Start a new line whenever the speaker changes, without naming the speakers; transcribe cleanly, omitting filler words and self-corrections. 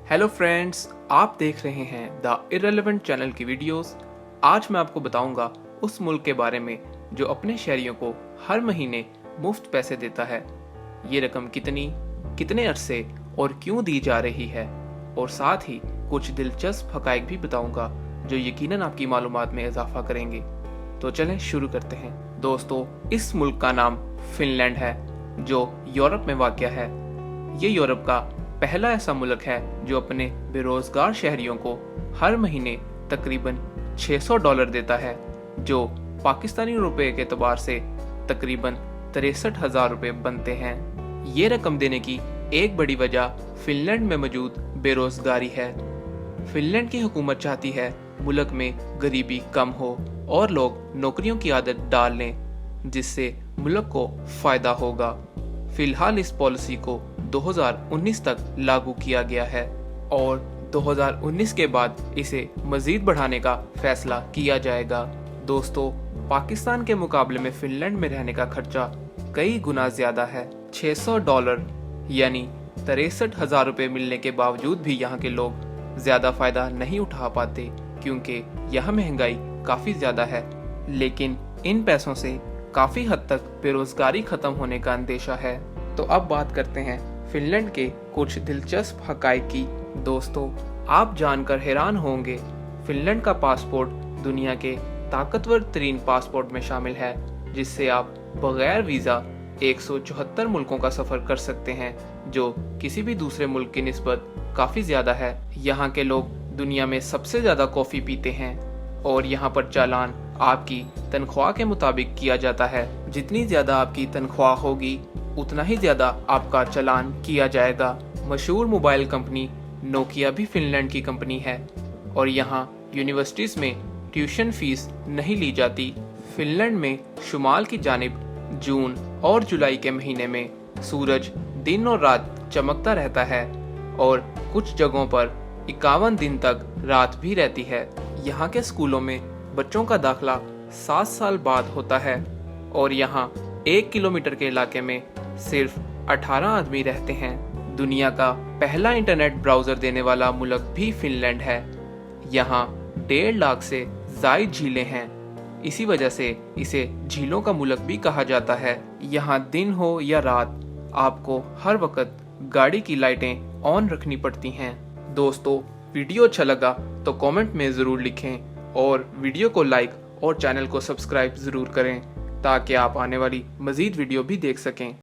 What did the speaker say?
Hello friends, आप देख रहे हैं द इररिलेवेंट चैनल की वीडियोस। आज मैं आपको बताऊंगा उस मुल्क के बारे में जो अपने शहरियों को हर महीने मुफ्त पैसे देता है। ये रकम कितने अरसे और क्यों दी जा रही है, और साथ ही कुछ दिलचस्प हकाइक भी बताऊंगा जो यकीनन आपकी मालूमात में इजाफा करेंगे। तो चलें शुरू करते हैं। दोस्तों, इस मुल्क का नाम फिनलैंड है जो यूरोप में वाक़या है। ये यूरोप का पहला ऐसा मुल्क है जो अपने बेरोजगार शहरियों को हर महीने तकरीबन $600 देता है, जो पाकिस्तानी रुपए के एतबार से तकरीबन 63,000 रुपये बनते हैं। ये रकम देने की एक बड़ी वजह फिनलैंड में मौजूद बेरोजगारी है। फिनलैंड की हुकूमत चाहती है मुल्क में गरीबी कम हो और लोग नौकरियों की आदत डाल लें, जिससे मुल्क को फायदा होगा। फिलहाल इस पॉलिसी को 2019 तक लागू किया गया है और 2019 के बाद इसे मजीद बढ़ाने का फैसला किया जाएगा। दोस्तों, पाकिस्तान के मुकाबले में फिनलैंड में रहने का खर्चा कई गुना ज्यादा है। $600 यानी 63,000 रुपये मिलने के बावजूद भी यहाँ के लोग ज्यादा फायदा नहीं उठा पाते, क्योंकि यहाँ महंगाई काफी ज्यादा है। लेकिन इन पैसों से काफी हद तक बेरोजगारी खत्म होने का अंदेशा है। तो अब बात करते हैं फिनलैंड के कुछ दिलचस्प हकाइक की। दोस्तों, आप जानकर हैरान होंगे, फिनलैंड का पासपोर्ट दुनिया के ताकतवर तरीन पासपोर्ट में शामिल है, जिससे आप बगैर वीज़ा 174 मुल्कों का सफ़र कर सकते हैं, जो किसी भी दूसरे मुल्क की निस्बत काफ़ी ज़्यादा है। यहाँ के लोग दुनिया में सबसे ज़्यादा कॉफ़ी पीते हैं और यहाँ पर चालान आपकी तनख्वाह के मुताबिक किया जाता है। जितनी ज़्यादा आपकी तनख्वाह होगी उतना ही ज़्यादा आपका चालान किया जाएगा। मशहूर मोबाइल कंपनी नोकिया भी फिनलैंड की कंपनी है और यहाँ यूनिवर्सिटीज़ में ट्यूशन फीस नहीं ली जाती। फिनलैंड में शुमाल की जानिब जून और जुलाई के महीने में सूरज दिन और रात चमकता रहता है और कुछ जगहों पर 51 दिन तक रात भी रहती है। यहाँ के स्कूलों में बच्चों का दाखिला 7 साल बाद होता है और यहाँ 1 किलोमीटर के इलाके में सिर्फ 18 आदमी रहते हैं। दुनिया का पहला इंटरनेट ब्राउज़र देने वाला मुल्क भी फिनलैंड है। यहाँ 1.5 लाख से ज़ायद झीलें हैं, इसी वजह से इसे झीलों का मुल्क भी कहा जाता है। यहाँ दिन हो या रात आपको हर वक्त गाड़ी की लाइटें ऑन रखनी पड़ती हैं। दोस्तों, वीडियो अच्छा लगा तो कमेंट में ज़रूर लिखें और वीडियो को लाइक और चैनल को सब्सक्राइब ज़रूर करें, ताकि आप आने वाली मज़ीद वीडियो भी देख सकें।